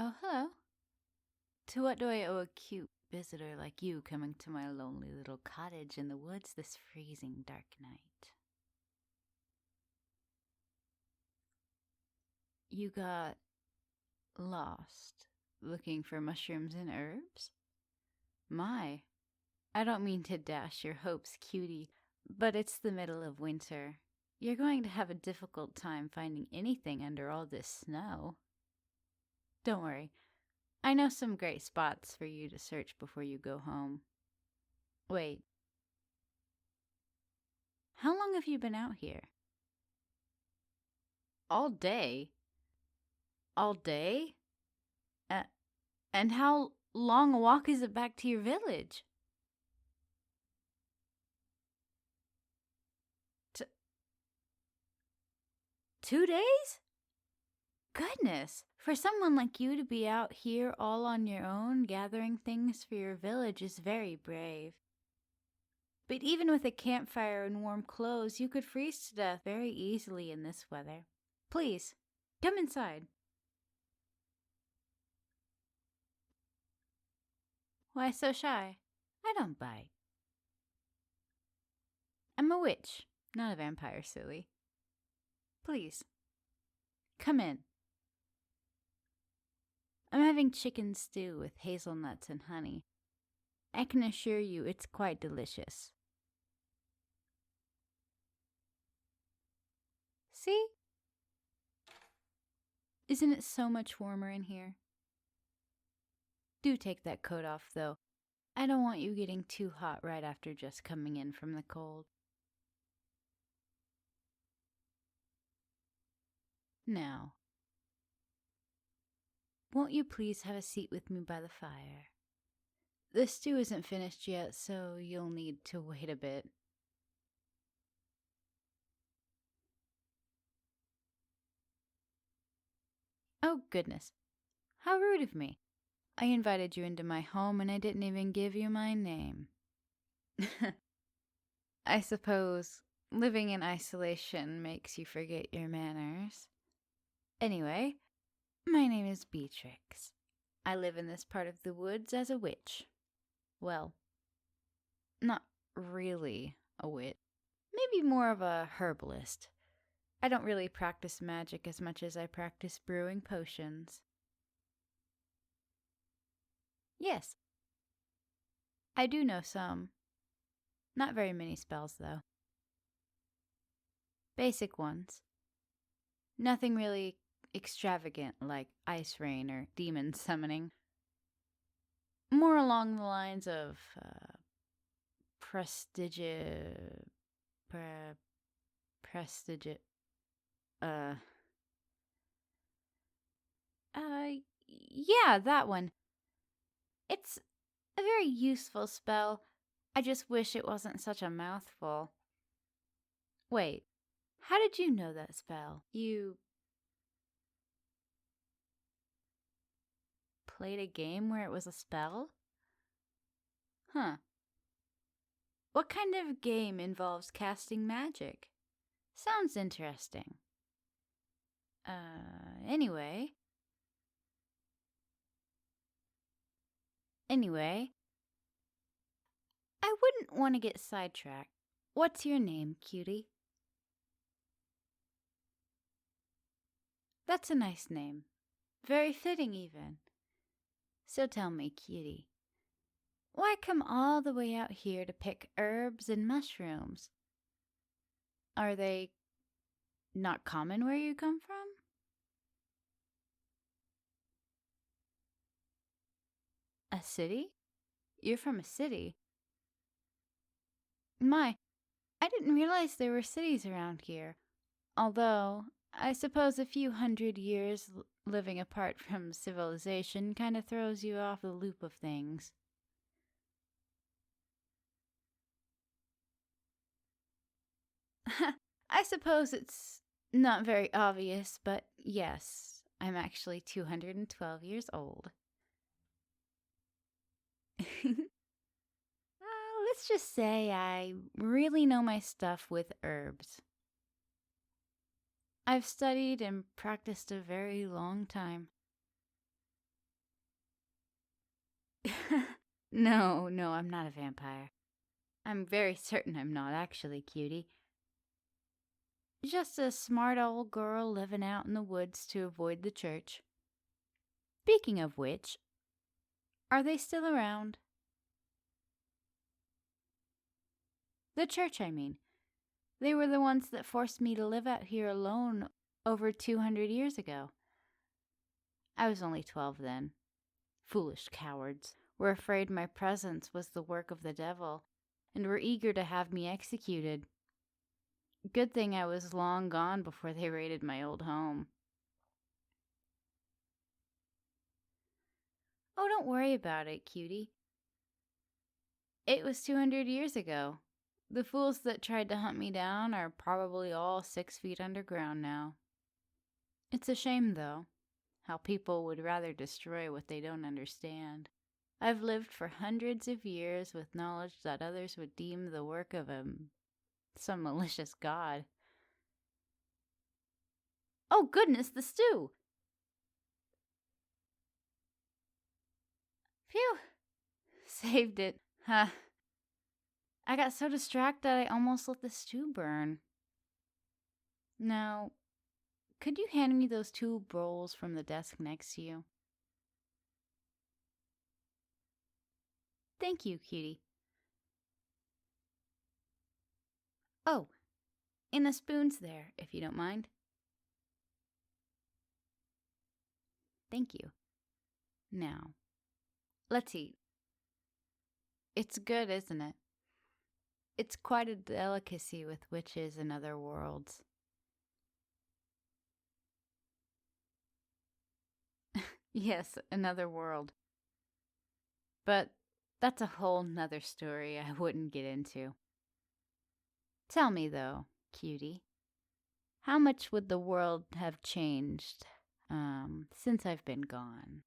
Oh, hello. To what do I owe a cute visitor like you coming to my lonely little cottage in the woods this freezing dark night? You got lost looking for mushrooms and herbs? My, I don't mean to dash your hopes, cutie, but it's the middle of winter. You're going to have a difficult time finding anything under all this snow. Don't worry, I know some great spots for you to search before you go home. Wait, how long have you been out here? All day? All day? And how long a walk is it back to your village? T- 2 days? Goodness, for someone like you to be out here all on your own gathering things for your village is very brave. But even with a campfire and warm clothes, you could freeze to death very easily in this weather. Please, come inside. Why so shy? I don't bite. I'm a witch, not a vampire, silly. Please, come in. I'm having chicken stew with hazelnuts and honey. I can assure you it's quite delicious. See? Isn't it so much warmer in here? Do take that coat off, though. I don't want you getting too hot right after just coming in from the cold. Now, won't you please have a seat with me by the fire? The stew isn't finished yet, so you'll need to wait a bit. Oh, goodness. How rude of me. I invited you into my home and I didn't even give you my name. I suppose living in isolation makes you forget your manners. Anyway, my name is Beatrix. I live in this part of the woods as a witch. Well, not really a witch. Maybe more of a herbalist. I don't really practice magic as much as I practice brewing potions. Yes, I do know some. Not very many spells, though. Basic ones. Nothing really extravagant like ice rain or demon summoning. More along the lines of prestige. Yeah, that one. It's a very useful spell. I just wish it wasn't such a mouthful. Wait, how did you know that spell? You played a game where it was a spell? Huh. What kind of game involves casting magic? Sounds interesting. Anyway. I wouldn't want to get sidetracked. What's your name, cutie? That's a nice name. Very fitting, even. So tell me, cutie, why come all the way out here to pick herbs and mushrooms? Are they not common where you come from? A city? You're from a city. My, I didn't realize there were cities around here. Although, I suppose a few hundred years living apart from civilization kind of throws you off the loop of things. I suppose it's not very obvious, but yes, I'm actually 212 years old. Let's just say I really know my stuff with herbs. I've studied and practiced a very long time. No, I'm not a vampire. I'm very certain I'm not, actually, cutie. Just a smart old girl living out in the woods to avoid the church. Speaking of which, are they still around? The church, I mean. They were the ones that forced me to live out here alone over 200 years ago. I was only 12 then. Foolish cowards were afraid my presence was the work of the devil and were eager to have me executed. Good thing I was long gone before they raided my old home. Oh, don't worry about it, cutie. It was 200 years ago. The fools that tried to hunt me down are probably all 6 feet underground now. It's a shame, though, how people would rather destroy what they don't understand. I've lived for hundreds of years with knowledge that others would deem the work of some malicious god. Oh, goodness, the stew! Phew! Saved it. Huh. I got so distracted I almost let the stew burn. Now, could you hand me those 2 bowls from the desk next to you? Thank you, cutie. Oh, and the spoon's there, if you don't mind. Thank you. Now, let's eat. It's good, isn't it? It's quite a delicacy with witches and other worlds. Yes, another world. But that's a whole nother story I wouldn't get into. Tell me, though, cutie, how much would the world have changed since I've been gone?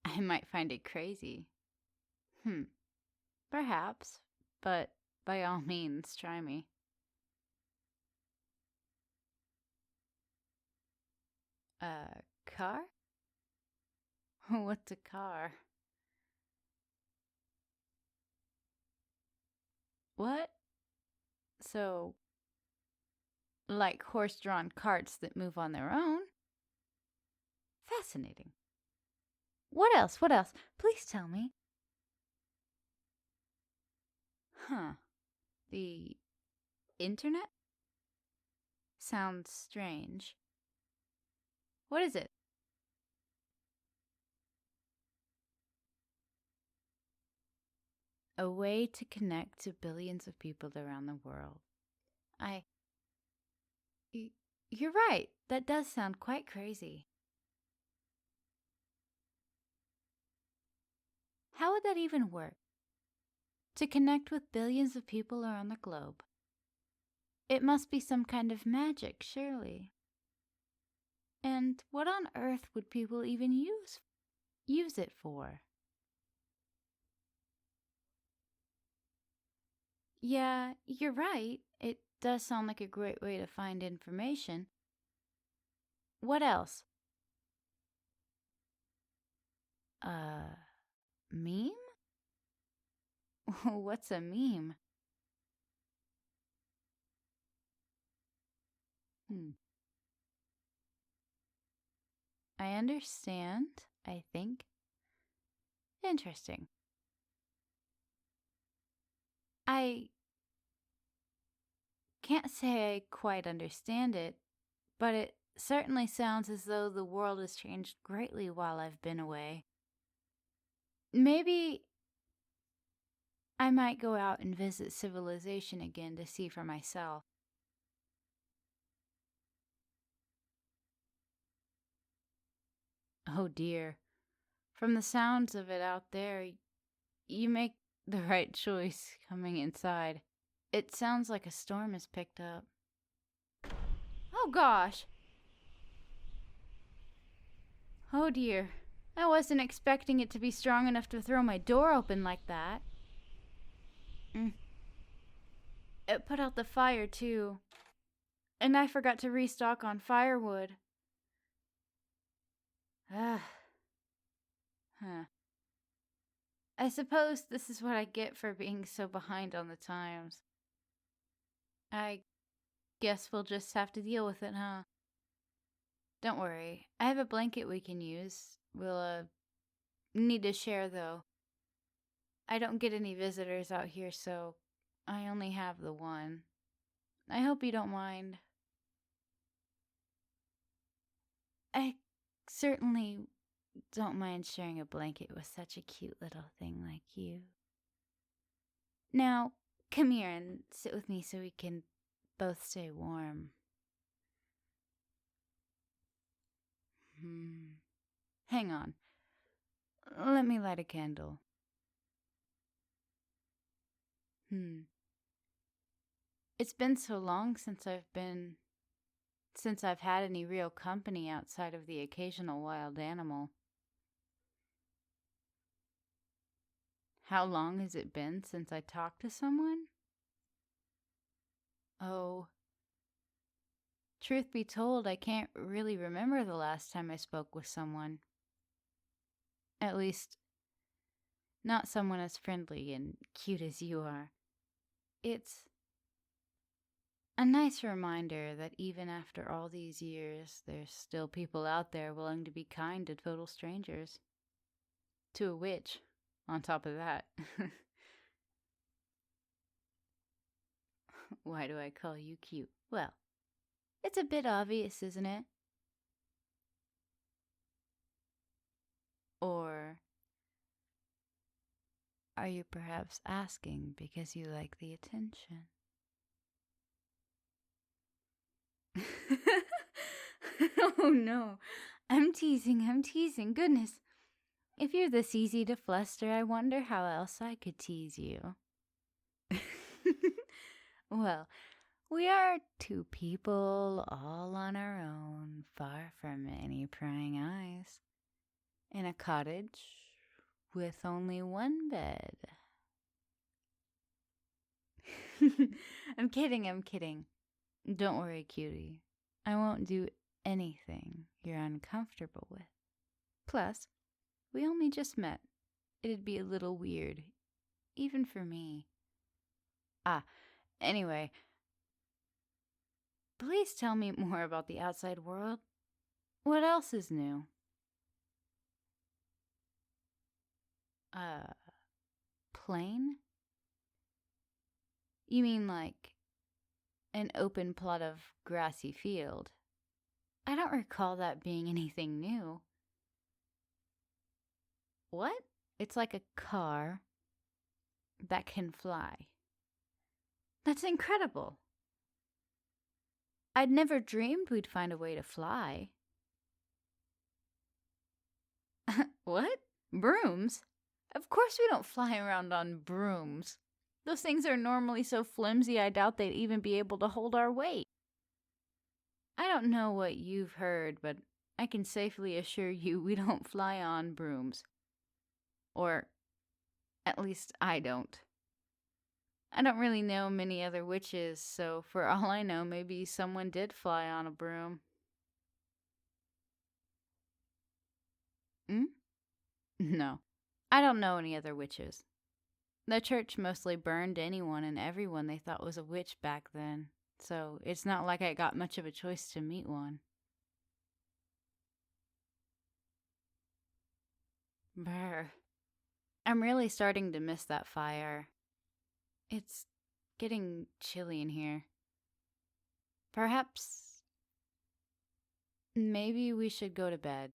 I might find it crazy. Perhaps, but by all means, try me. A car? What's a car? What? So, like horse-drawn carts that move on their own? Fascinating. What else? Please tell me. Huh. The internet? Sounds strange. What is it? A way to connect to billions of people around the world. You're right. That does sound quite crazy. How would that even work? To connect with billions of people around the globe. It must be some kind of magic, surely. And what on earth would people even use it for? Yeah, you're right. It does sound like a great way to find information. What else? Meme? What's a meme? I understand, I think. Interesting. I can't say I quite understand it, but it certainly sounds as though the world has changed greatly while I've been away. Maybe I might go out and visit civilization again to see for myself. Oh dear. From the sounds of it out there, you make the right choice coming inside. It sounds like a storm has picked up. Oh gosh! Oh dear. I wasn't expecting it to be strong enough to throw my door open like that. It put out the fire, too. And I forgot to restock on firewood. I suppose this is what I get for being so behind on the times. I guess we'll just have to deal with it, huh? Don't worry. I have a blanket we can use. We'll, need to share, though. I don't get any visitors out here, so I only have the one. I hope you don't mind. I certainly don't mind sharing a blanket with such a cute little thing like you. Now, come here and sit with me so we can both stay warm. Hang on. Let me light a candle. It's been so long since I've had any real company outside of the occasional wild animal. How long has it been since I talked to someone? Oh, truth be told, I can't really remember the last time I spoke with someone. At least, not someone as friendly and cute as you are. It's a nice reminder that even after all these years, there's still people out there willing to be kind to total strangers. To a witch, on top of that. Why do I call you cute? Well, it's a bit obvious, isn't it? Or are you perhaps asking because you like the attention? Oh no, I'm teasing. Goodness. If you're this easy to fluster, I wonder how else I could tease you. Well, we are two people all on our own, far from any prying eyes, in a cottage with only one bed. I'm kidding. Don't worry, cutie. I won't do anything you're uncomfortable with. Plus, we only just met. It'd be a little weird, even for me. Anyway, please tell me more about the outside world. What else is new? Plain? You mean like an open plot of grassy field? I don't recall that being anything new. What? It's like a car that can fly. That's incredible. I'd never dreamed we'd find a way to fly. What? Brooms? Of course we don't fly around on brooms. Those things are normally so flimsy I doubt they'd even be able to hold our weight. I don't know what you've heard, but I can safely assure you we don't fly on brooms. Or, at least I don't. I don't really know many other witches, so for all I know, maybe someone did fly on a broom. No, I don't know any other witches. The church mostly burned anyone and everyone they thought was a witch back then, so it's not like I got much of a choice to meet one. Brr. I'm really starting to miss that fire. It's getting chilly in here. Perhaps maybe we should go to bed.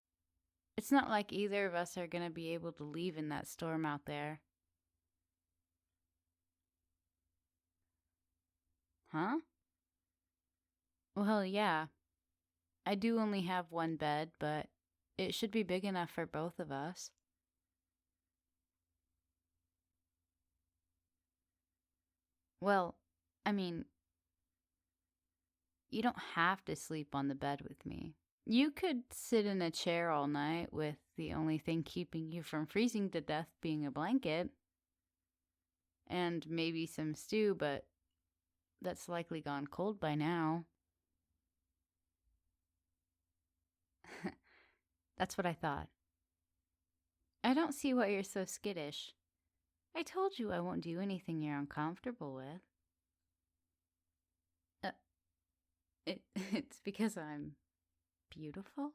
It's not like either of us are gonna be able to leave in that storm out there. Huh? Well, yeah. I do only have one bed, but it should be big enough for both of us. Well, I mean, you don't have to sleep on the bed with me. You could sit in a chair all night with the only thing keeping you from freezing to death being a blanket. And maybe some stew, but that's likely gone cold by now. That's what I thought. I don't see why you're so skittish. I told you I won't do anything you're uncomfortable with. It's because I'm beautiful?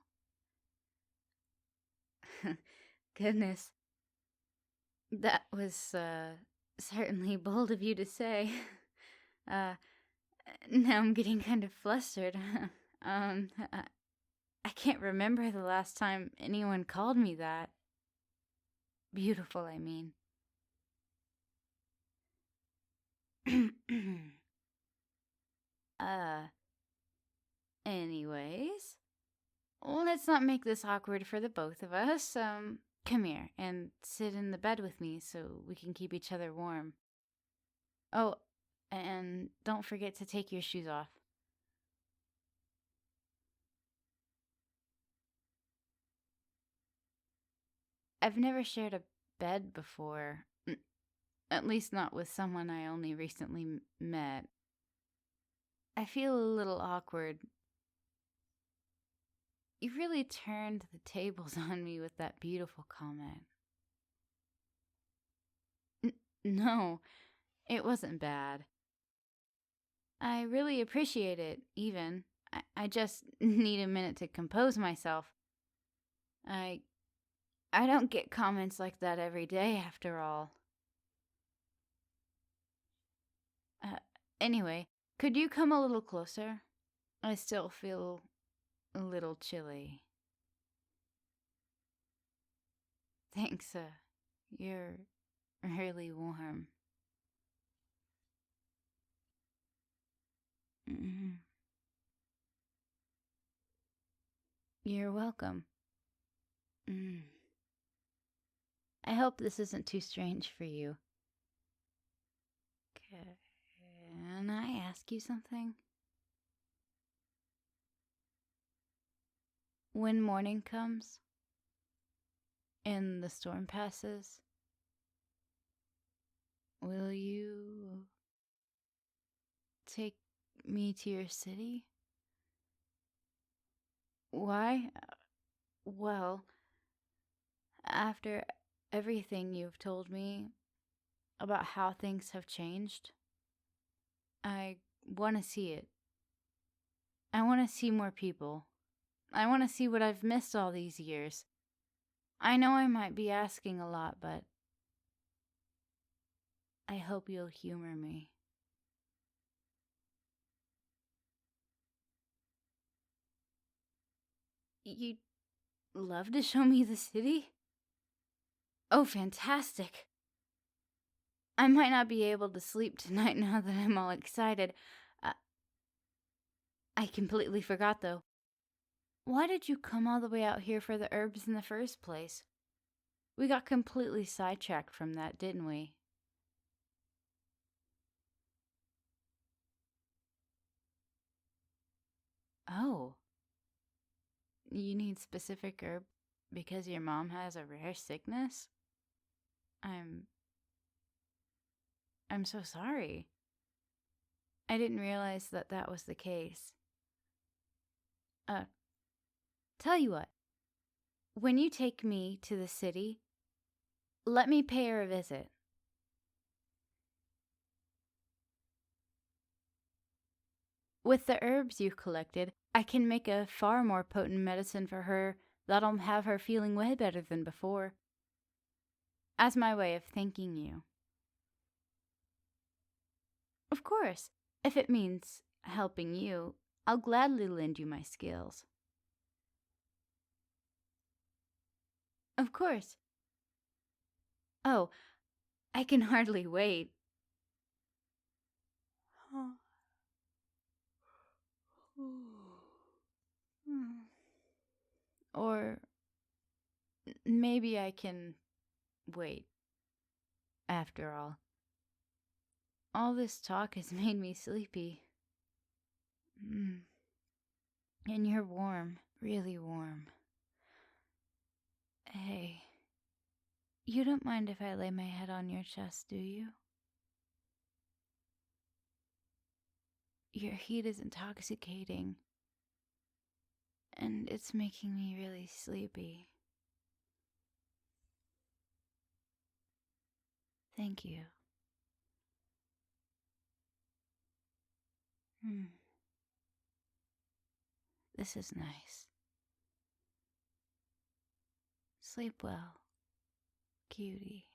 Goodness. That was, certainly bold of you to say. Now I'm getting kind of flustered. I can't remember the last time anyone called me that. Beautiful, I mean. Anyways, let's not make this awkward for the both of us. Come here and sit in the bed with me so we can keep each other warm. Oh, and don't forget to take your shoes off. I've never shared a bed before. At least not with someone I only recently met. I feel a little awkward. You really turned the tables on me with that beautiful comment. No, it wasn't bad. I really appreciate it, even. I just need a minute to compose myself. I don't get comments like that every day, after all. Anyway, could you come a little closer? I still feel a little chilly. Thanks, you're really warm. You're welcome. I hope this isn't too strange for you. Can I ask you something? When morning comes and the storm passes, will you take me to your city? Why? Well, after everything you've told me about how things have changed, I want to see it. I want to see more people. I want to see what I've missed all these years. I know I might be asking a lot, but I hope you'll humor me. You'd love to show me the city? Oh, fantastic. I might not be able to sleep tonight now that I'm all excited. I completely forgot, though. Why did you come all the way out here for the herbs in the first place? We got completely sidetracked from that, didn't we? Oh. You need specific herb because your mom has a rare sickness? I'm so sorry. I didn't realize that that was the case. Tell you what. When you take me to the city, let me pay her a visit. With the herbs you've collected, I can make a far more potent medicine for her that'll have her feeling way better than before. As my way of thanking you. Of course, if it means helping you, I'll gladly lend you my skills. Of course. Oh, I can hardly wait. Or maybe I can wait. After all this talk has made me sleepy. And you're warm, really warm. Hey, you don't mind if I lay my head on your chest, do you? Your heat is intoxicating, and it's making me really sleepy. Thank you. This is nice. Sleep well, cutie.